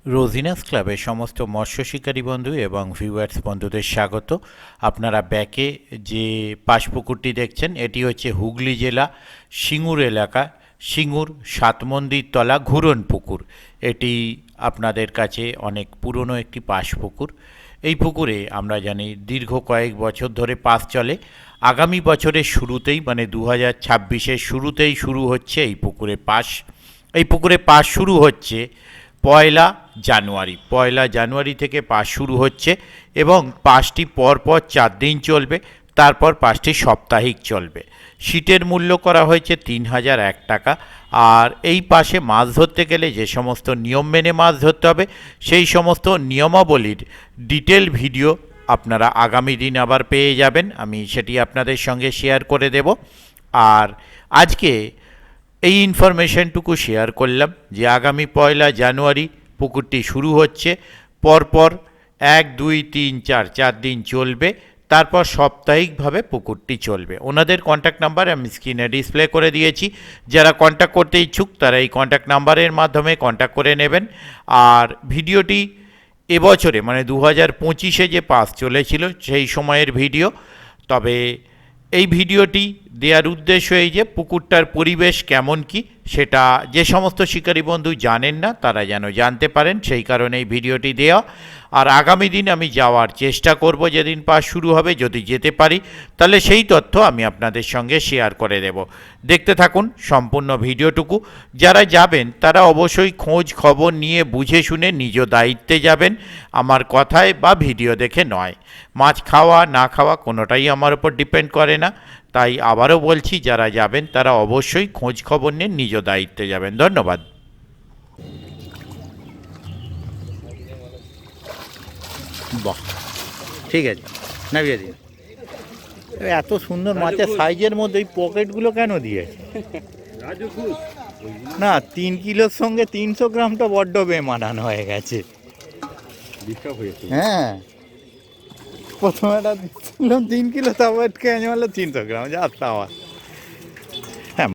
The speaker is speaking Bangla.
রোজিনাস ক্লাবের সমস্ত মৎস্য শিকারী বন্ধু এবং ভিউয়ার্স বন্ধুদের স্বাগত। আপনারা ব্যাকে যে পাশপুকুরটি দেখছেন এটি হচ্ছে হুগলি জেলা সিঙ্গুর এলাকা, সিঙ্গুর সাতমন্দিরতলা ঘুরন পুকুর। এটি আপনাদের কাছে অনেক পুরনো একটি পাশপুকুর। এই পুকুরে আমরা জানি দীর্ঘ কয়েক বছর ধরে পাস চলে। আগামী বছরের শুরুতেই মানে 2026-এর শুরুতেই শুরু হচ্ছে এই পুকুরে পাস। এই পুকুরে পাস শুরু হচ্ছে পয়লা জানুয়ারি থেকে পাস শুরু হচ্ছে এবং পাসটি পরপর 4 দিন চলবে। তারপর পাসটি সাপ্তাহিক চলবে। সিটের মূল্য করা হয়েছে 3001 টাকা। আর এই পাশে মাছ ধরতে গেলে যে সমস্ত নিয়ম মেনে মাছ ধরতে হবে সেই সমস্ত নিয়মাবলীর ডিটেল ভিডিও আপনারা আগামী দিন আবার পেয়ে যাবেন। আমি সেটি আপনাদের সঙ্গে শেয়ার করে দেব। আর আজকে এই ইনফরমেশনটুকু শেয়ার করলাম যে আগামী 1 জানুয়ারি পুকুরটি শুরু হচ্ছে। পরপর 1, 2, 3, 4 দিন চলবে। তারপর সাপ্তাহিকভাবে পুকুরটি চলবে। ওনাদের কন্ট্যাক্ট নাম্বার আমি স্ক্রিনে ডিসপ্লে করে দিয়েছি। যারা কন্ট্যাক্ট করতে ইচ্ছুক তারা এই কন্ট্যাক্ট নাম্বারের মাধ্যমে কন্ট্যাক্ট করে নেবেন। আর ভিডিওটি এবছরে মানে 2025-এ যে পাস চলেছিল সেই সময়ের ভিডিও। তবে এই ভিডিওটি দেওয়ার উদ্দেশ্য এই যে পুকুরটার পরিবেশ কেমন কি সেটা যে সমস্ত শিকারী বন্ধু জানেন না তারা যেন জানতে পারেন, সেই কারণে এই ভিডিওটি দেওয়া। আর আগামী দিন আমি যাওয়ার চেষ্টা করব, যেদিন পাস শুরু হবে যদি যেতে পারি তাহলে সেই তথ্য আমি আপনাদের সঙ্গে শেয়ার করে দেব। দেখতে থাকুন সম্পূর্ণ ভিডিওটুকু। যারা যাবেন তারা অবশ্যই খোঁজ খবর নিয়ে বুঝে শুনে নিজ দায়িত্বে যাবেন, আমার কথায় বা ভিডিও দেখে নয়। মাছ খাওয়া না খাওয়া কোনোটাই আমার উপর ডিপেন্ড করে না। তাই আবারও বলছি, যারা যাবেন তারা অবশ্যই খোঁজ খবর নিয়ে নিজ দায়িত্বে যাবেন। ধন্যবাদ। বাহ, ঠিক আছে, নামিয়ে দিন। এত সুন্দর মাছের সাইজের মধ্যে এই পকেটগুলো কেন দিয়েছে? না, 3 কিলোর সঙ্গে 300 গ্রামটা বড্ড বেমানান হয়ে গেছে। হ্যাঁ, প্রথমে একটা 3 কিলো, তারপর 300 গ্রাম, যা তাওয়া।